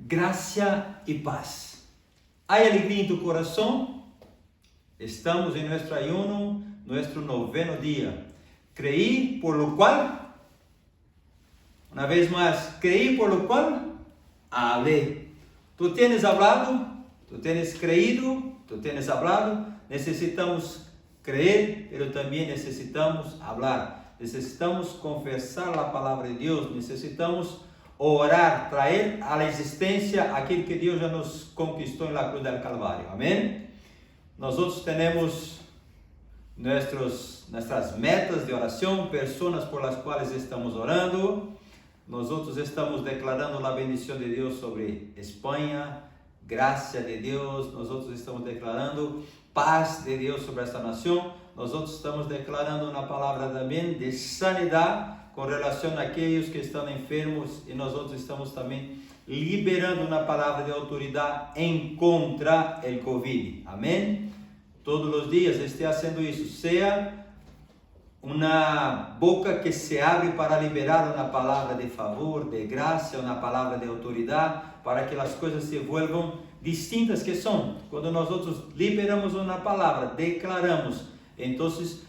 gracia y paz. ¿Hay alegría en tu corazón? Estamos en nuestro ayuno, nuestro 9º día. Creí, por lo cual, una vez más, creí, por lo cual, hablé. Tú tienes hablado, tú tienes creído, tú tienes hablado. Necesitamos creer, pero también necesitamos hablar. Necesitamos confesar la palabra de Dios. Necesitamos orar, traer a la existencia aquel que Dios ya nos conquistó en la cruz del Calvario. Amén. Nosotros tenemos nuestras metas de oración, personas por las cuales estamos orando. Nosotros estamos declarando la bendición de Dios sobre España, gracia de Dios. Nosotros estamos declarando paz de Dios sobre esta nación. Nosotros estamos declarando una palabra también de sanidad con relación a aquellos que están enfermos, y nosotros estamos también liberando una palabra de autoridad en contra del COVID. Amén. Todos los días esté haciendo eso, sea una boca que se abre para liberar una palabra de favor, de gracia, una palabra de autoridad, para que las cosas se vuelvan distintas que son. Cuando nosotros liberamos una palabra, declaramos, entonces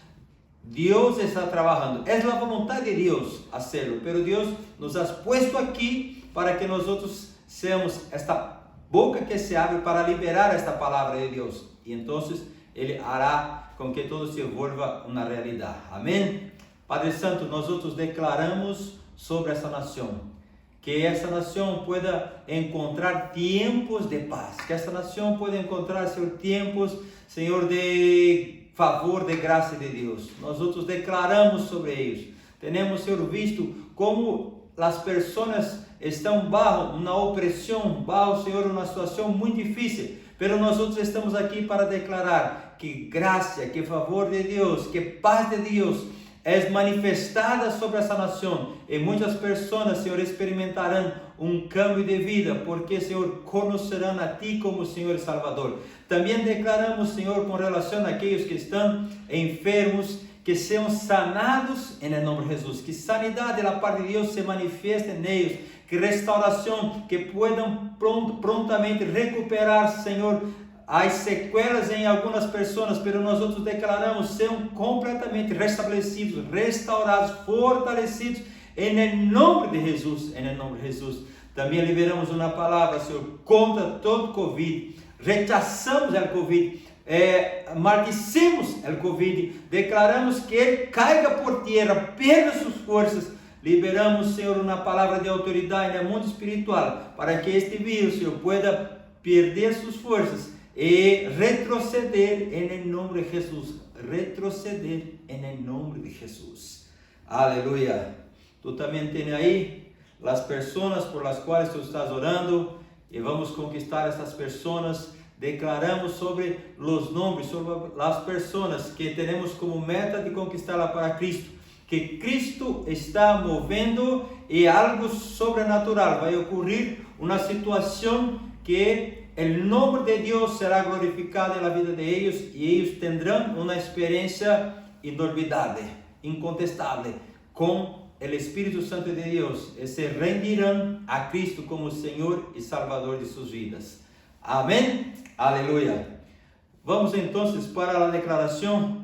Dios está trabajando. Es la voluntad de Dios hacerlo, pero Dios nos ha puesto aquí para que nosotros seamos esta boca que se abre para liberar esta palabra de Dios. Y entonces Él hará con que todo se vuelva una realidad. Amén. Padre Santo, nosotros declaramos sobre esta nación, que esta nación pueda encontrar tiempos de paz, que esta nación pueda encontrar, Señor, tiempos, Señor, de favor, de gracia de Dios. Nosotros declaramos sobre ellos. Tenemos, Señor, visto cómo las personas están bajo una opresión, bajo, Señor, una situación muy difícil. Pero nosotros estamos aquí para declarar que gracia, que favor de Dios, que paz de Dios es manifestada sobre esta nación. Y muchas personas, Señor, experimentarán un cambio de vida, porque, Señor, conocerán a ti como Señor Salvador. También declaramos, Señor, con relación a aquellos que están enfermos, que sean sanados en el nombre de Jesús. Que sanidad de la parte de Dios se manifieste en ellos. Que restauración, que puedan prontamente recuperar, Señor. Hay secuelas en algunas personas, pero nosotros declaramos sean completamente restablecidos, restaurados, fortalecidos en el nombre de Jesús, en el nombre de Jesús. También liberamos una palabra, Señor, contra todo COVID. Rechazamos el COVID, maldicimos el COVID, declaramos que Él caiga por tierra, pierda sus fuerzas. Liberamos, Señor, una palabra de autoridad en el mundo espiritual para que este virus, Señor, pueda perder sus fuerzas y retroceder en el nombre de Jesús. Retroceder en el nombre de Jesús. Aleluya. Tú también tienes ahí las personas por las cuales tú estás orando, y vamos a conquistar a estas personas. Declaramos sobre los nombres, sobre las personas que tenemos como meta de conquistarla para Cristo. Que Cristo está moviendo y algo sobrenatural va a ocurrir, una situación que el nombre de Dios será glorificado en la vida de ellos, y ellos tendrán una experiencia inolvidable, incontestable con el Espíritu Santo de Dios, y se rendirán a Cristo como Señor y Salvador de sus vidas. Amén. Aleluya. Vamos entonces para la declaración,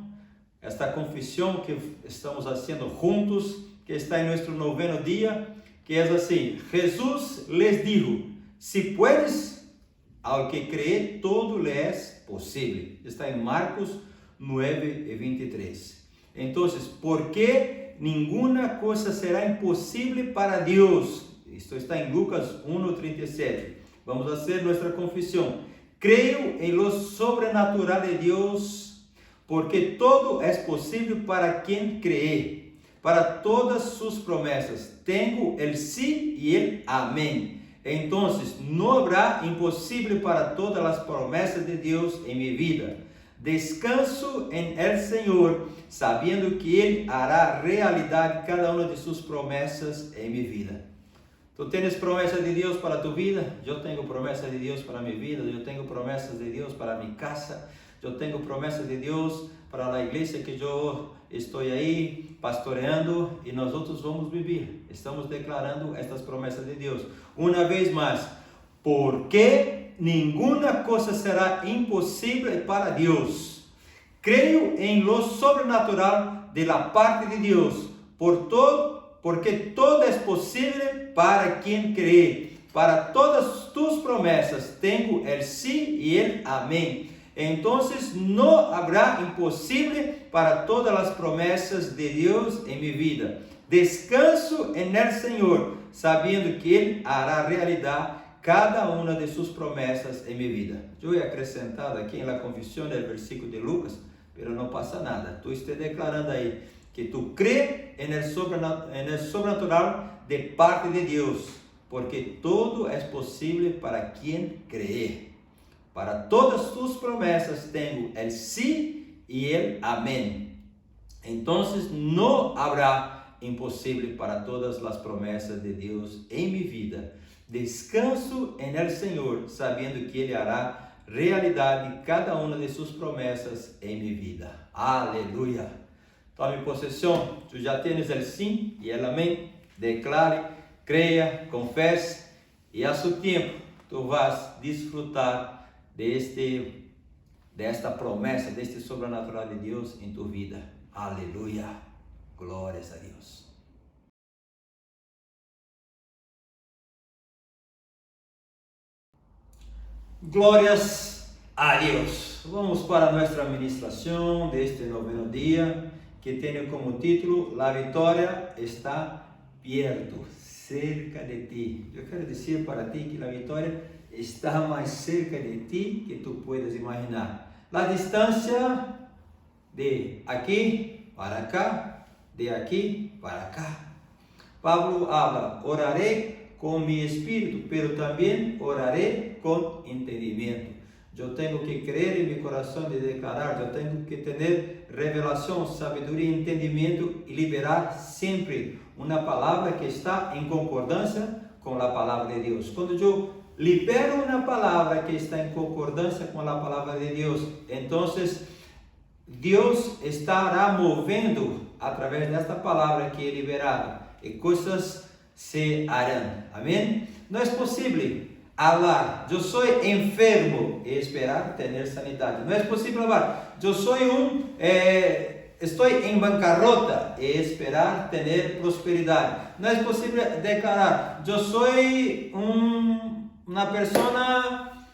esta confesión que estamos haciendo juntos, que está en nuestro 9º día, que es así: Jesús les dijo, si puedes, al que cree, todo le es posible. Está en Marcos 9:23. Entonces, ¿por qué ninguna cosa será imposible para Dios? Esto está en Lucas 1:37. Vamos a hacer nuestra confesión. Creo en lo sobrenatural de Dios, porque todo es posible para quien cree. Para todas sus promesas tengo el sí y el amén. Entonces no habrá imposible para todas las promesas de Dios en mi vida. Descanso en el Señor, sabiendo que Él hará realidad cada una de sus promesas en mi vida. Tú tienes promesas de Dios para tu vida. Yo tengo promesas de Dios para mi vida. Yo tengo promesas de Dios para mi casa. Yo tengo promesas de Dios para la iglesia que yo estoy ahí pastoreando, y nosotros vamos a vivir. Estamos declarando estas promesas de Dios. Una vez más, porque ninguna cosa será imposible para Dios. Creo en lo sobrenatural de la parte de Dios, porque todo es posible para quien cree. Para todas tus promesas tengo el sí y el amén. Entonces no habrá imposible para todas las promesas de Dios en mi vida. Descanso en el Señor, sabiendo que Él hará realidad cada una de sus promesas en mi vida. Yo he acrescentado aquí en la confesión del versículo de Lucas, pero no pasa nada. Tú estás declarando ahí que tú crees en el sobrenatural de parte de Dios, porque todo es posible para quien cree. Para todas tus promesas tengo el sí y el amén. Entonces no habrá imposible para todas las promesas de Dios en mi vida. Descanso en el Señor, sabiendo que Él hará realidad cada una de sus promesas en mi vida. Aleluya. Tome posesión. Tú ya tienes el sí y el amén. Declare, crea, confese y a su tiempo tú vas a disfrutar de esta promesa, de este sobrenatural de Dios en tu vida. Aleluya. Glorias a Dios. Glorias a Dios. Vamos para nuestra administración de este noveno día, que tiene como título: La victoria está perto, cerca de ti. Yo quiero decir para ti que la victoria está más cerca de ti que tú puedes imaginar. La distancia de aquí para acá, de aquí para acá. Pablo habla: oraré con mi espíritu, pero también oraré con entendimiento. Yo tengo que creer en mi corazón y declarar. Yo tengo que tener revelación, sabiduría, entendimiento y liberar siempre una palabra que está en concordancia con la palabra de Dios. Cuando yo libero una palabra que está en concordancia con la palabra de Dios, entonces Dios estará moviendo a través de esta palabra que he liberado y cosas se harán. Amén. No es posible hablar: yo soy enfermo, y esperar tener sanidad. No es posible hablar: yo soy estoy en bancarrota, y esperar tener prosperidad. No es posible declarar: yo soy una persona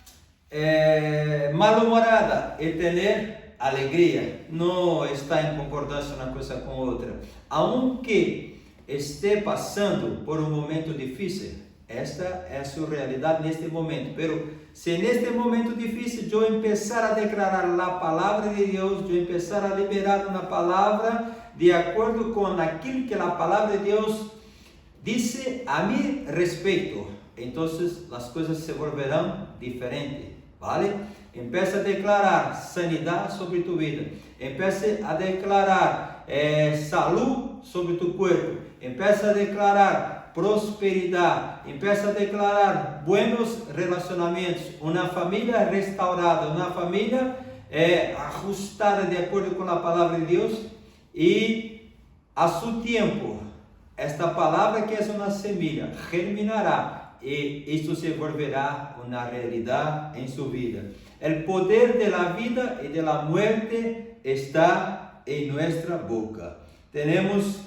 malhumorada, y tener alegría. No está en concordancia una cosa con otra. Aunque esté pasando por un momento difícil, esta es su realidad en este momento. Pero si en este momento difícil yo empezar a declarar la palabra de Dios, yo empezar a liberar una palabra de acuerdo con aquilo que la palabra de Dios dice a mi respecto, entonces las cosas se volverán diferentes, ¿vale? Empieza a declarar sanidad sobre tu vida. Empieza a declarar salud sobre tu cuerpo. Empieza a declarar prosperidad. Empieza a declarar buenos relacionamientos. Una familia restaurada. Una familia ajustada de acuerdo con la palabra de Dios. Y a su tiempo, esta palabra que es una semilla germinará. Y esto se volverá una realidad en su vida. El poder de la vida y de la muerte está en nuestra boca. Tenemos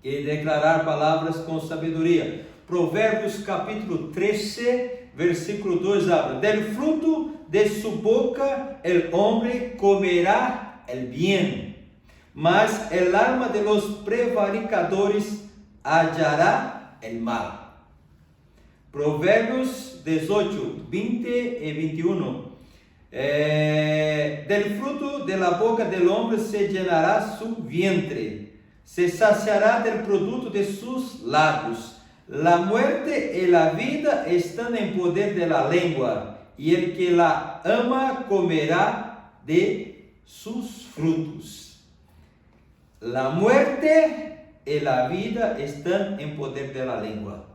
que declarar palabras con sabiduría. Proverbios capítulo 13, versículo 2 habla: del fruto de su boca el hombre comerá el bien, mas el alma de los prevaricadores hallará el mal. Proverbios 18, 20 y 21. Del fruto de la boca del hombre se llenará su vientre, se saciará del producto de sus labios. La muerte y la vida están en poder de la lengua, y el que la ama comerá de sus frutos. La muerte y la vida están en poder de la lengua.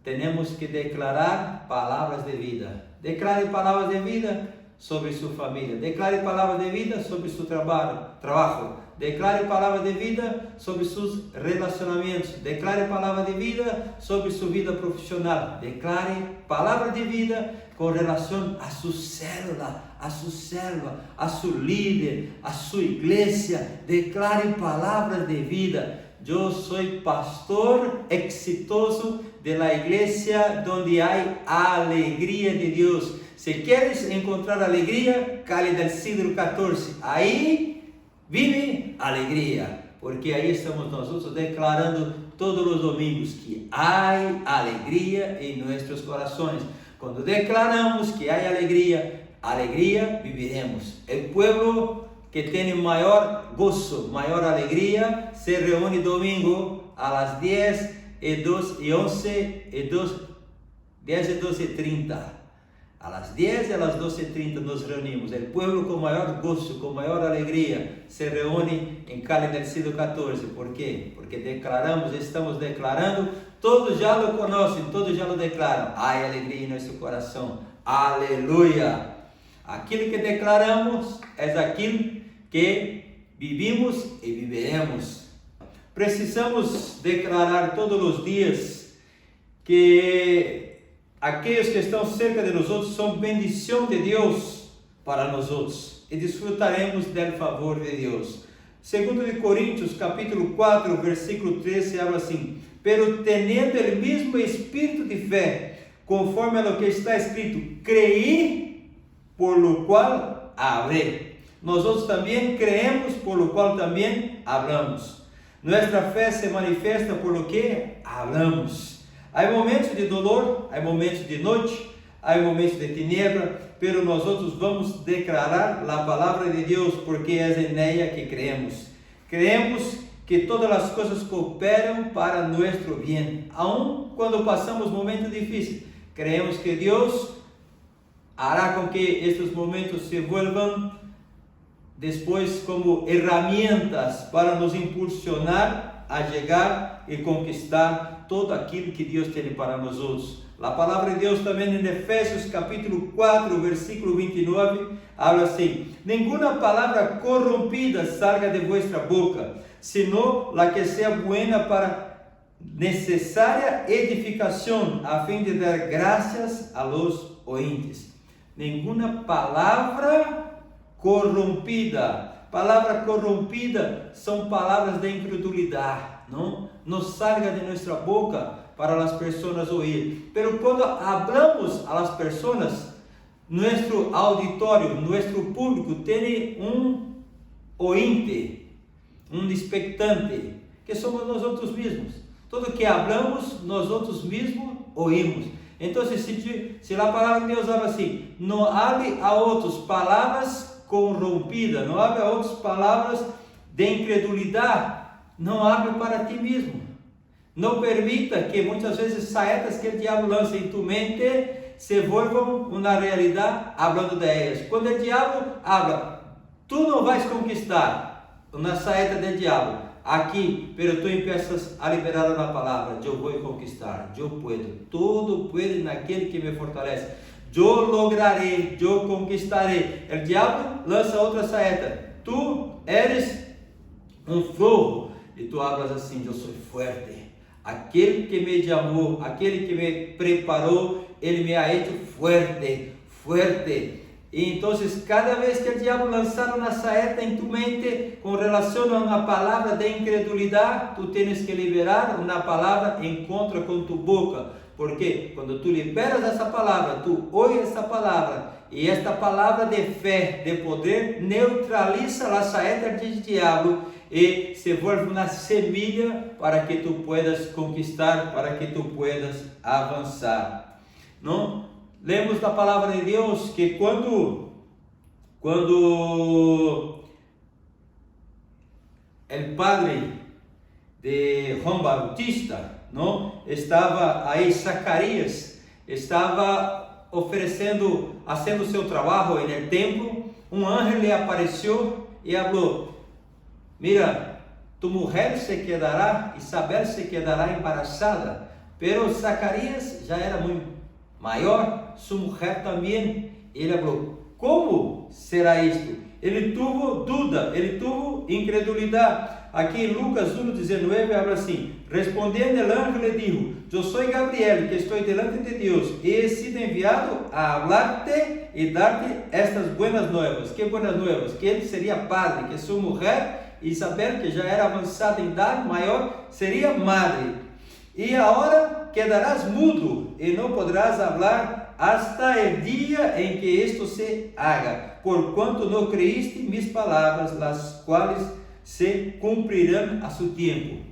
Tenemos que declarar palabras de vida. Declare palabras de vida sobre su familia. Declare palabra de vida sobre su trabajo. Declare palabra de vida sobre sus relacionamientos. Declare palabra de vida sobre su vida profesional. Declare palabra de vida con relación a su célula, a su líder, a su iglesia. Declare palabras de vida. Yo soy pastor exitoso de la iglesia donde hay alegría de Dios. Si quieres encontrar alegría, Calle del Siglo XIV. Ahí vive alegría, porque ahí estamos nosotros declarando todos los domingos que hay alegría en nuestros corazones. Cuando declaramos que hay alegría viviremos. El pueblo que tiene mayor gozo, mayor alegría, se reúne domingo a las 10 y 11 y 12:30. A las 10 y a las 12:30 nos reunimos. El pueblo con mayor gozo, con mayor alegría, se reúne en Calle del Siglo XIV. ¿Por qué? Porque estamos declarando, todos ya lo conocen, todos ya lo declaran. Hay alegría en nuestro corazón. Aleluya. Aquilo que declaramos es aquilo que vivimos y viveremos. Precisamos declarar todos los días que aquellos que estão cerca de nós são bendição de Deus para nós e desfrutaremos do favor de Deus. 2 de Coríntios, capítulo 4, versículo 13, habla assim: pero teniendo el mismo espírito de fé, conforme a lo que está escrito, creí, por lo cual hablé. Nós também creemos, por lo cual também hablamos. Nuestra fé se manifesta por lo que hablamos. Há momentos de dolor, há momentos de noite, há momentos de tiniebla, pero nós vamos declarar a palavra de Deus, porque é en ella que creemos. Creemos que todas as coisas cooperam para nosso bem, aun quando passamos momentos difíceis. Creemos que Deus hará com que estes momentos se vuelvan depois como herramientas para nos impulsionar a chegar e conquistar todo aquilo que Deus tem para nós outros. A palavra de Deus também em Efésios capítulo 4, versículo 29, habla assim: nenhuma palavra corrompida salga de vuestra boca, sino la que sea buena para necessária edificação, a fim de dar graças a los ointes. Nenhuma palavra corrompida. Palavra corrompida são palavras de incredulidade, não salga de nossa boca para as pessoas ouvir. Pero quando hablamos a las pessoas, nosso auditório, nosso público tem ointe, expectante, que somos nós mesmos. Tudo que hablamos, nós mesmos oímos. Então, se a palavra de Deus fala assim: não hable a outros palavras corrompida, não hable a outras palavras de incredulidade, não hable para ti mesmo. Não permita que muitas vezes saetas que o diabo lança em tu mente se volvam uma realidade hablando de elas. Quando o diabo habla, tu não vais conquistar uma saeta do diabo aqui, pero tu empiezas a liberar uma palavra: eu vou conquistar, eu puedo, todo puedo naquele que me fortalece. Eu lograrei, eu conquistarei. O diabo lança outra saeta: tu eres flojo. E tu hablas assim: eu sou forte. Aquele que me chamou, aquele que me preparou, ele me ha hecho fuerte. E então, cada vez que o diabo lançar uma saeta em tu mente com relação a uma palavra de incredulidade, tu tens que liberar uma palavra em contra com tu boca. Porque quando tu liberas essa palavra, tu ouves essa palavra, e esta palavra de fé, de poder, neutraliza a saeta do diabo e se volve uma semilha para que tu puedas conquistar, para que tu puedas avançar. Não? Lemos da palavra de Deus que quando o padre de Juan Bautista, não, estava aí, Zacarias estava oferecendo, fazendo seu trabalho no templo, anjo lhe apareceu e falou: mira, tu mulher se quedará, Isabel se quedará embarazada, pero Zacarias já era muito maior, sua mulher também. Ele falou: como será isto? Ele tuvo dúvida, ele tuvo incredulidade. Aqui em Lucas 1:19 habla assim: respondendo el ángel le dijo: yo soy Gabriel, que estoy delante de Dios, y he sido enviado a hablarte y darte estas buenas nuevas. ¿Qué buenas nuevas? Que ele seria padre, que sua mulher, Isabel, que já era avançada em idade, maior, seria madre. E agora quedarás mudo e não podrás hablar hasta el día en que esto se haga, por cuanto no creíste mis palabras, las cuales se cumprirán a su tiempo.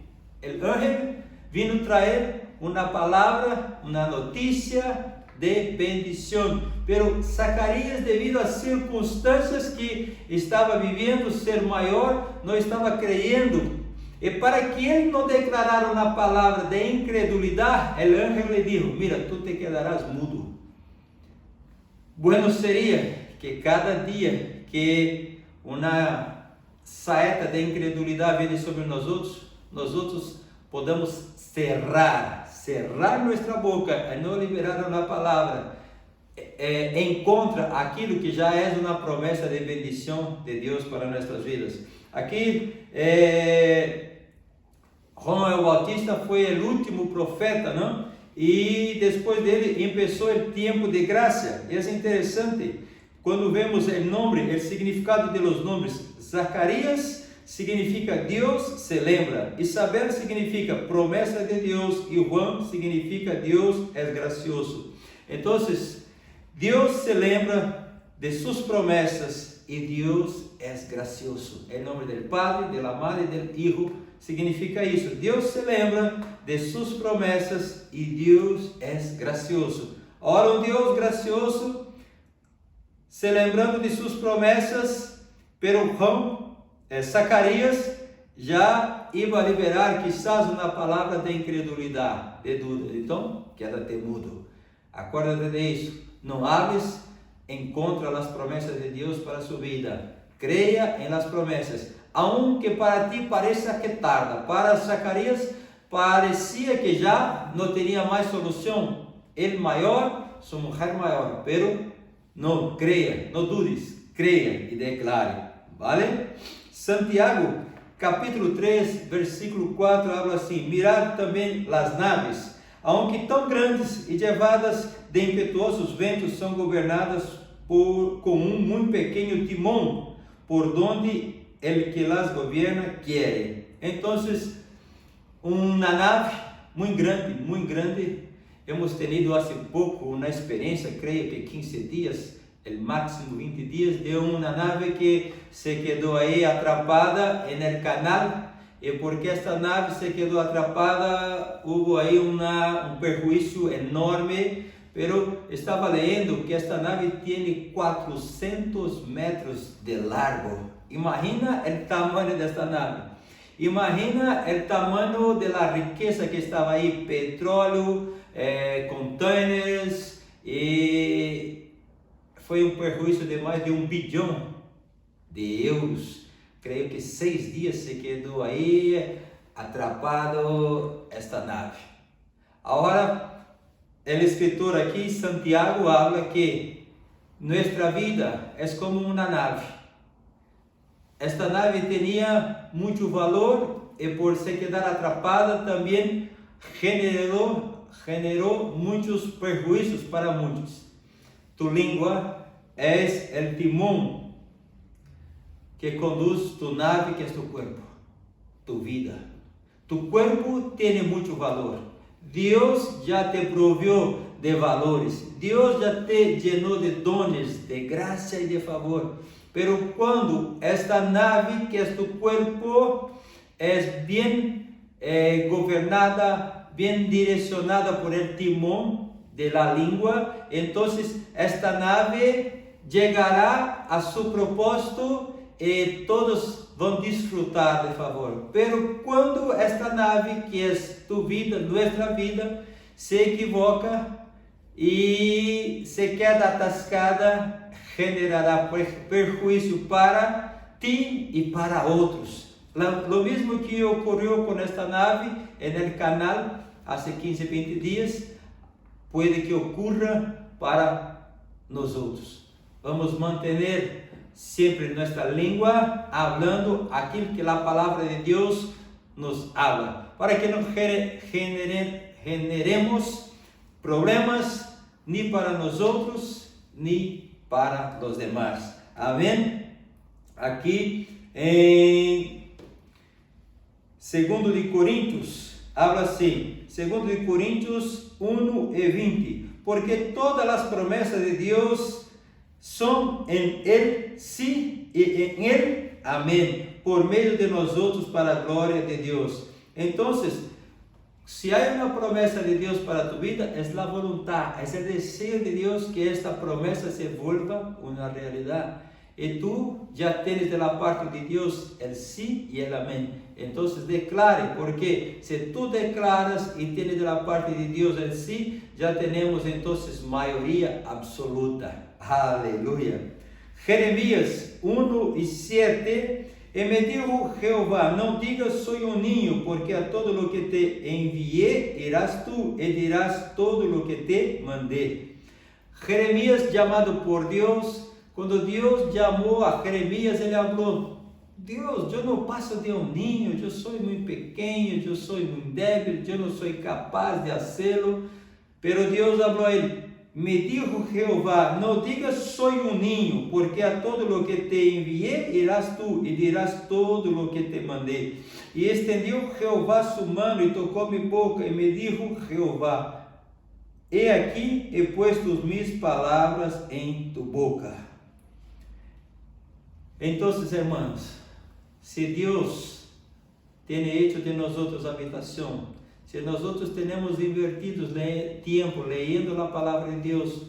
El ángel vino traer una palabra, una noticia de bendición, pero Zacarías, debido a circunstancias que estaba viviendo, ser mayor, no estaba creyendo. E para que ele não declarara uma palavra de incredulidade, o ángel lhe disse: mira, tu te quedarás mudo. Bueno seria que cada dia que uma saeta de incredulidade vem sobre nós outros podamos cerrar nossa boca e não liberar uma palavra em contra aquilo que já é uma promessa de bendição de Deus para nossas vidas. Aqui João el Bautista foi o último profeta, não? E depois dele começou o tempo de graça. E é interessante, quando vemos o nome, o significado de los nomes. Zacarias significa Deus se lembra, Isabel significa promessa de Deus, e Juan significa Deus é gracioso. Então, Deus se lembra de suas promessas e Deus é gracioso. Em nome do Padre, da Madre e do Hijo, significa isso. Deus se lembra de suas promessas e Deus é gracioso. Ora, um Deus gracioso, se lembrando de suas promessas, pero Zacarias já iba a liberar quizás uma palavra de incredulidade, de dúvida. Então, quédate mudo. Acuérdate de isso. Não hables em contra das promessas de Deus para sua vida. Creia em las promessas. Aunque para ti pareça que tarda. Para Zacarias parecia que já não teria mais solução. Ele maior, sua mulher maior. Pero não, creia, não dudes. Creia e declare. Vale? Santiago, capítulo 3, versículo 4, habla assim: mirad também las naves, aunque tão grandes e levadas de impetuosos ventos, são governadas com muito pequeno timão, por donde el que las gobierna quiere. Então, uma nave muito grande, hemos tenido há pouco uma experiência, creio que 15 dias, el máximo 20 dias, de uma nave que se quedou aí atrapada en el canal, e porque esta nave se quedou atrapada, houve aí um perjuízo enorme, pero estava lendo que esta nave tem 400 metros de largo. Imagina o tamanho desta nave. Imagina o tamanho da riqueza que estava aí, petróleo, containers, e foi um prejuízo de mais de 1 bilhão de euros. Creio que 6 dias se quedou aí atrapado esta nave. Agora, o escritor aqui, Santiago, habla que nossa vida é como uma nave. Esta nave tinha muito valor e por se quedar atrapada também generou muitos prejuízos para muitos. Tu língua é o timão que conduz tu nave, que é tu corpo, tu vida. Tu corpo tem muito valor. Deus já te proveu de valores. Deus já te llenou de dones, de graça e de favor. Pero quando esta nave, que é tu corpo, é bem governada, bem direcionada por el timão de la língua, entonces esta nave llegará a su propósito e todos vão desfrutar de favor. Pero quando esta nave, que é tu vida, nossa vida, se equivoca e se queda atascada, generará perjuízo para ti e para outros. Lo mesmo que ocorreu com esta nave en el canal há 15, 20 dias, pode que ocorra para nós outros. Vamos mantener siempre nuestra lengua hablando aquilo que la palabra de Dios nos habla, para que no generemos problemas ni para nosotros ni para los demás. Amén. Aquí em 2 de Coríntios, habla assim, 2 de Coríntios 1:20, porque todas as promessas de Deus são em Ele sim e em Ele amém, por meio de nós outros para a glória de Deus. Então, se há uma promessa de Deus para tu vida, é a vontade, é o desejo de Deus que esta promessa se volva uma realidade. E tu já tens de la parte de Deus el sim e el amém. Então declare, porque se tu declaras e tens de la parte de Deus el sim, já temos então maioria absoluta. Aleluia. Jeremias 1:7. E me dijo Jehová, não digas soy um ninho, porque a todo lo que te envié irás tú, e dirás todo lo que te mandé. Jeremias, chamado por Deus, quando Deus chamou a Jeremias, ele falou: Deus, eu não passo de um ninho, eu sou muito pequeno, eu sou muito débil, eu não sou capaz de fazê-lo. Pero Deus falou a ele: me dijo Jehová, não digas soy um ninho, porque a todo lo que te envié irás tú, e dirás todo lo que te mandé. E estendeu Jehová su mano e tocou mi boca, e me dijo Jehová: he aqui he puesto mis palavras em tu boca. Então, hermanos, se Deus tem hecho de nós habitação, se nós temos invertido tempo leyendo a palavra de Deus,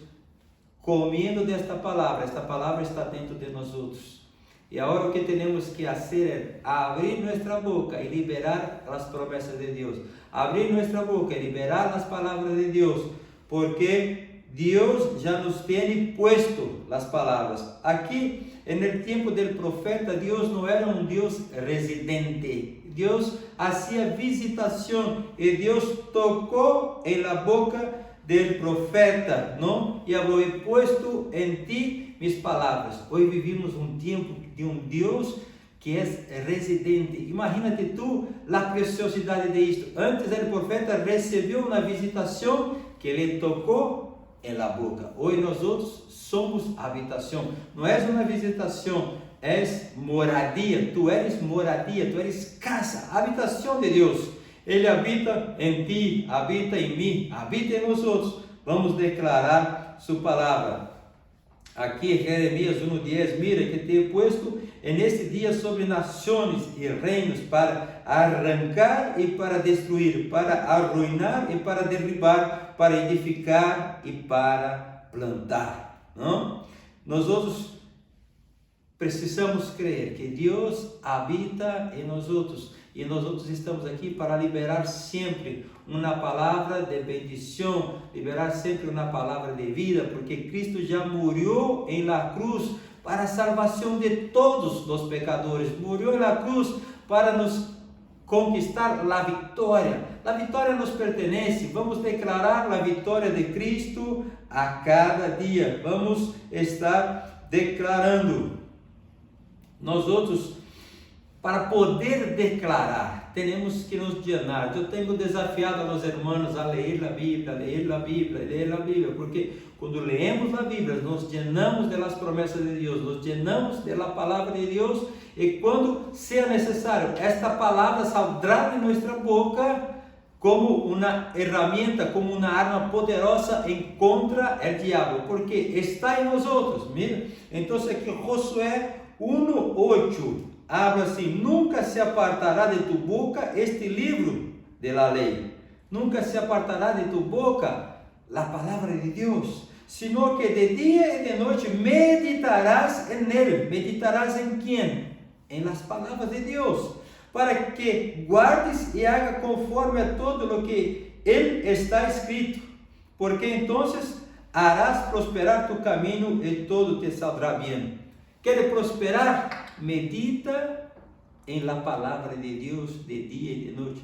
comendo desta palavra, esta palavra está dentro de nós. E agora o que temos que fazer é abrir nossa boca e liberar as promessas de Deus. Abrir nossa boca e liberar as palavras de Deus, porque Deus já nos tem puesto as palavras. Aqui, no tempo do profeta, Deus não era um Deus residente. Deus hacía visitação e Deus tocou em la boca del profeta, não? E falou: he puesto em ti mis palavras. Hoje vivimos um tempo de um Deus que é residente. Imagínate tu a preciosidade de isto. Antes o profeta recebeu uma visitação que ele tocou em la boca. Hoje nós somos habitação. Não é uma visitação, és moradia. Tu eres moradia, tu eres casa, habitação de Deus. Ele habita em ti, habita em mim, habita em nós outros. Vamos declarar sua palavra. Aqui Jeremias 1:10, mira que te he puesto neste dia sobre nações e reinos para arrancar e para destruir, para arruinar e para derribar, para edificar e para plantar. Não? Nós outros precisamos crer que Deus habita em nós outros. E nós estamos aqui para liberar sempre uma palavra de bendição, liberar sempre uma palavra de vida, porque Cristo já morreu em la cruz para a salvação de todos os pecadores. Morreu na cruz para nos conquistar a vitória. A vitória nos pertence. Vamos declarar a vitória de Cristo a cada dia. Vamos estar declarando. Nós outros, para poder declarar, temos que nos llenar. Eu tenho desafiado a los hermanos a ler a Bíblia, ler a Bíblia, ler a Bíblia, porque quando leemos a Bíblia, nos llenamos de las promessas de Deus, nos llenamos de la palavra de Deus, e quando seja necessário, esta palavra saldrá de nossa boca como uma ferramenta, como uma arma poderosa em contra o diabo, porque está em nós outros. Mira, então aqui Josué 1:8 habla assim: nunca se apartará de tu boca este livro de la lei, nunca se apartará de tu boca la palavra de Deus, sino que de dia e de noite meditarás en él. Meditarás en quién? En las palabras de Deus, para que guardes e haga conforme a todo lo que él está escrito, porque entonces harás prosperar tu camino e todo te saldrá bien. ¿Quieres prosperar? Medita en la palavra de Deus de dia e de noite.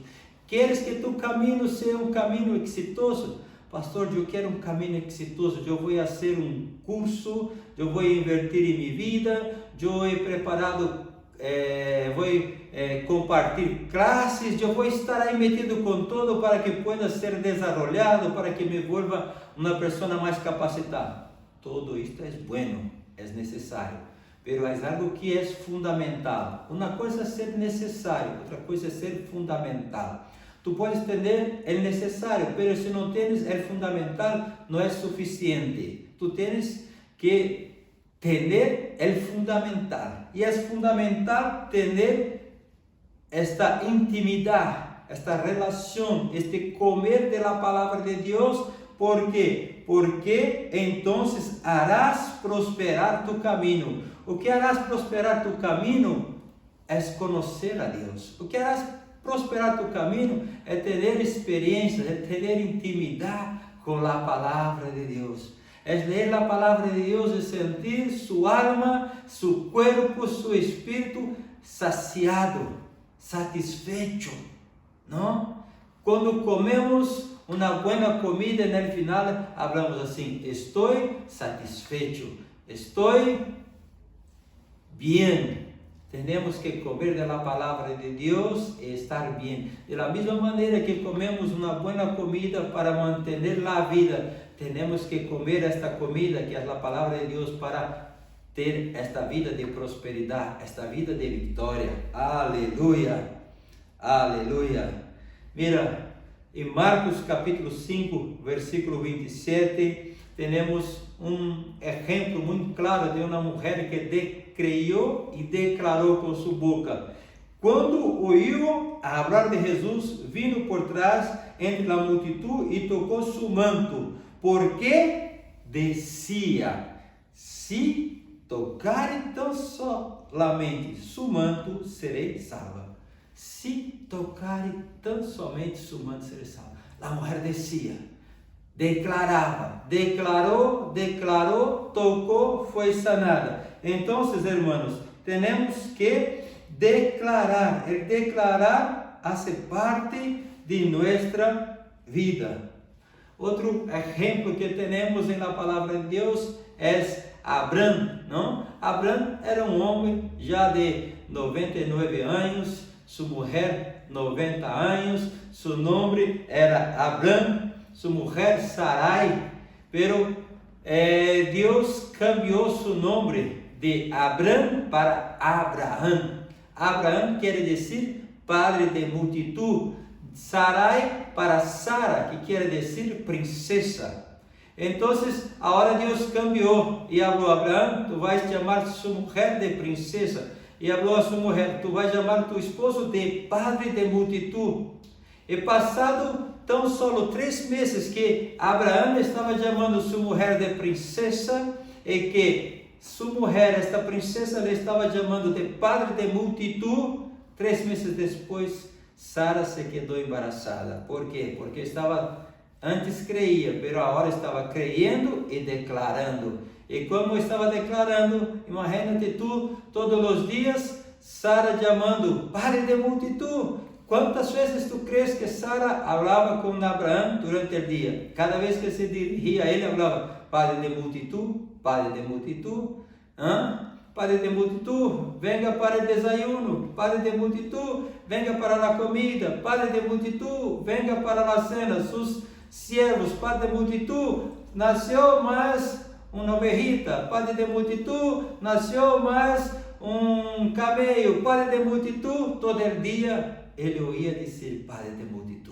¿Quieres que tu caminho seja um caminho exitoso? pastor, eu quero um caminho exitoso, eu vou fazer um curso, eu vou invertir em minha vida, eu he preparado, vou compartilhar classes, eu vou estar aí metido com todo para que pueda ser desarrollado, para que me vuelva uma pessoa mais capacitada. Todo isto é bueno, é necessário, pero é algo que é fundamental. Uma coisa é ser necessário, outra coisa é ser fundamental. Tu puedes tener el necesario, pero si no tienes el fundamental, no es suficiente. Tú tienes que tener el fundamental. Y es fundamental tener esta intimidad, esta relación, este comer de la palabra de Dios. ¿Por qué? Porque entonces harás prosperar tu camino. O que harás prosperar tu camino es conocer a Dios. O que harás prosperar tu caminho é ter experiências, é ter intimidade com a palavra de Deus. É ler a palavra de Deus e sentir sua alma, seu corpo, seu espírito saciado, satisfecho, não? Quando comemos uma boa comida, no final, falamos assim: estou satisfecho, estou bem. Temos que comer da palavra de Deus e estar bem. De la mesma maneira que comemos uma boa comida para manter a vida, temos que comer esta comida que é a palavra de Deus para ter esta vida de prosperidade, esta vida de vitória. Aleluia, aleluia. Mira, em Marcos capítulo 5, versículo 27, temos exemplo muito claro de uma mulher que creyó e declarou com sua boca. Quando ouviu a falar de Jesus, vino por trás entre a multitud e tocou seu manto, porque dizia: se tocar tão solamente seu manto, serei salva. Se tocar tão somente seu manto, serei salva. A mulher dizia, declarava, declarou, tocou, foi sanada. Então, hermanos, temos que declarar. El declarar hace parte de nossa vida. Outro exemplo que temos na palavra de Deus é Abrão, não? Abrão era homem já de 99 anos, sua mulher 90 anos, seu nome era Abrão, sua mulher Sarai, pero Deus cambiou seu nome de Abrão para Abraão. Abraão quer dizer padre de multitud. Sarai para Sara, que quer dizer princesa. Então, agora Deus cambiou e falou: Abraão, tu vais chamar sua mulher de princesa. E falou a sua mulher: tu vais chamar tu esposo de padre de multitud. E passado tão solo 3 meses que Abraão estava chamando sua mulher de princesa e que sua mulher, esta princesa, lhe estava chamando de padre de multitud. 3 meses depois, Sara se quedou embaraçada. Por quê? Porque antes creia, mas agora estava creyendo e declarando. E como estava declarando, imagina-te tu, todos os dias, Sara chamando padre de multitud. Quantas vezes tu crees que Sara falava com Abraão durante o dia? Cada vez que se dirigia a ele, falava: padre de multitud, padre de multitud, padre de multitud, venga para o desayuno, padre de multitud, venga para a comida, padre de multitud, venga para a cena, sus siervos, padre de multitud, nasceu mais uma ovejita, padre de multitud, nasceu mais camello, padre de multitud. Todo o dia ele oía dizer padre de multitud.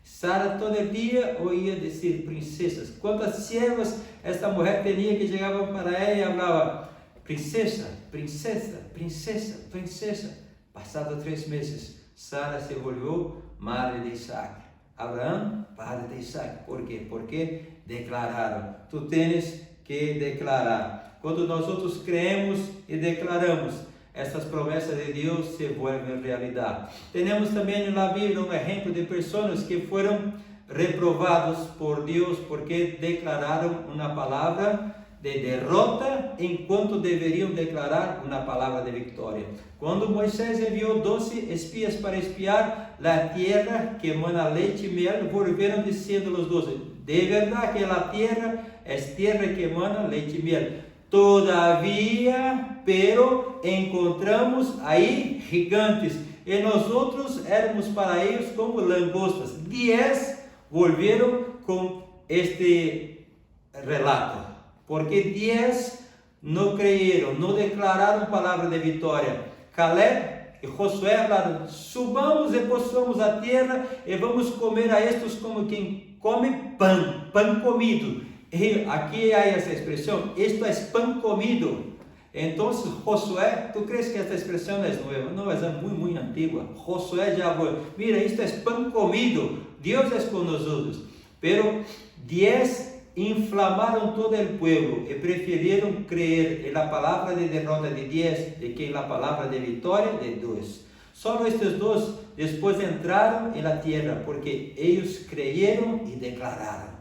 Sara todo el dia oía dizer princesas. Quantas siervas esta mulher tinha que chegavam para ela e falavam: princesa, princesa, princesa, princesa. Passado 3 meses, Sara se volvió madre de Isaac. Abraão, padre de Isaac. ¿Por quê? Porque declararam. Tu tens que declarar. Quando nós outros creemos e declaramos, essas promessas de Deus se volvem realidade. Temos também na Bíblia exemplo de pessoas que foram reprovados por Deus porque declararam uma palavra de derrota enquanto deveriam declarar uma palavra de vitória. Quando Moisés enviou 12 espias para espiar a terra que emana leite e mel, volveram dizendo os 12: De verdad que la tierra es tierra que emana leite y miel. Todavía, pero encontramos ahí gigantes. E nosotros éramos para ellos como langostas. 10 volvieron con este relato. Porque 10 no creyeron, no declararon palabra de victoria. Caleb e Josué falaram: subamos e possuamos a terra e vamos comer a estes como quem come pão comido. E aqui há essa expressão: isto é pão comido. Então, Josué, ¿tú crees que esta expresión es nueva? No, es muy antigua. Josué ya habló: mira, esto es pan comido, Dios es con nosotros. Pero 10 inflamaron todo el pueblo y prefirieron creer en la palabra de derrota de 10 de que en la palabra de victoria de 2. Solo estos 2 después entraron en la tierra porque ellos creyeron y declararon.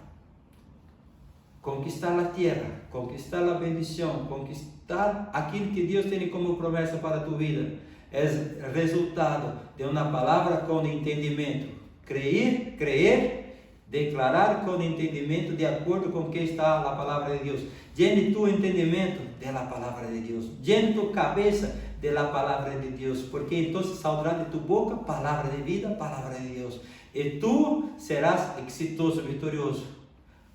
Conquistar la tierra, conquistar la bendición, conquistar aquilo que Dios tiene como promesa para tu vida, es resultado de una palabra con entendimiento. Creer, declarar con entendimiento de acuerdo con que está la palabra de Dios. Llene tu entendimiento de la palabra de Dios. Llene tu cabeza de la palabra de Dios, porque entonces saldrá de tu boca palabra de vida, palabra de Dios. Y tú serás exitoso, victorioso.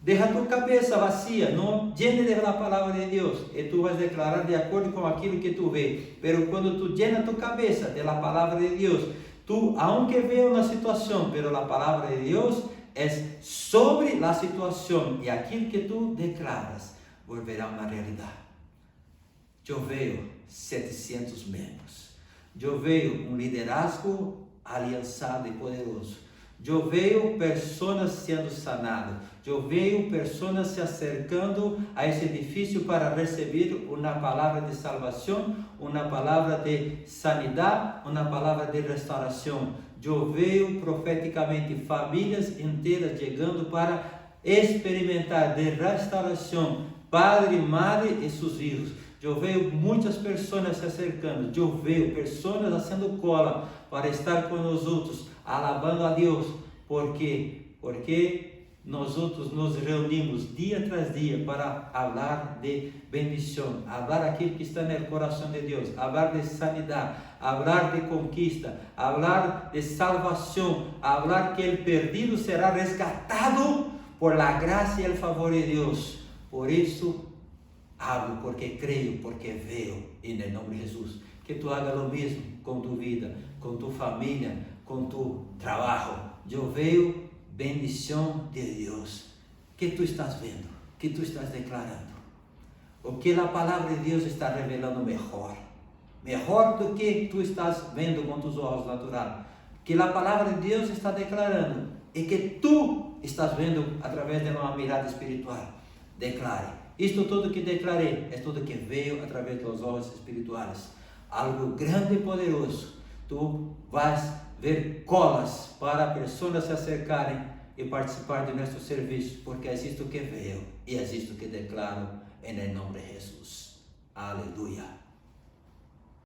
Deja tu cabeça vacía, não llene de la palavra de Deus, e tu vas declarar de acordo com aquilo que tu vê. Pero quando tu llena tu cabeça de la palavra de Deus, tu, aunque vea uma situação, pero la palavra de Deus é sobre la situação, e aquilo que tu declaras volverá uma realidade. Eu vejo 700 membros, eu vejo um liderazgo aliançado e poderoso. Eu vejo pessoas sendo sanadas. Eu vejo pessoas se acercando a esse edifício para receber uma palavra de salvação, uma palavra de sanidade, uma palavra de restauração. Eu vejo profeticamente famílias inteiras chegando para experimentar de restauração, padre, madre e seus filhos. Eu vejo muitas pessoas se acercando. Eu vejo pessoas fazendo cola para estar com nós outros, alabando a Deus. ¿Por quê? Porque nós outros nos reunimos dia tras dia para falar de bendição, falar aquilo que está no coração de Deus, falar de sanidade, falar de conquista, falar de salvação, falar que o perdido será resgatado por la graça e o favor de Deus. Por isso, hablo porque creio, porque veo, em nome de Jesus. Que tu haga lo mesmo com tu vida, com tu família, com tu trabalho. Eu vejo bendição de Deus. Que tu estás vendo? Que tu estás declarando? O que a palavra de Deus está revelando melhor? Melhor do que tu estás vendo com tus olhos naturais. Que a palavra de Deus está declarando e que tu estás vendo através de uma mirada espiritual. Declare. Isto tudo que declarei é tudo que veio através dos olhos espirituais. Algo grande e poderoso. Tu vas ver colas para pessoas se acercarem e participar de nosso serviço, porque é isto que veio e é isto que declaro em nome de Jesus. Aleluia.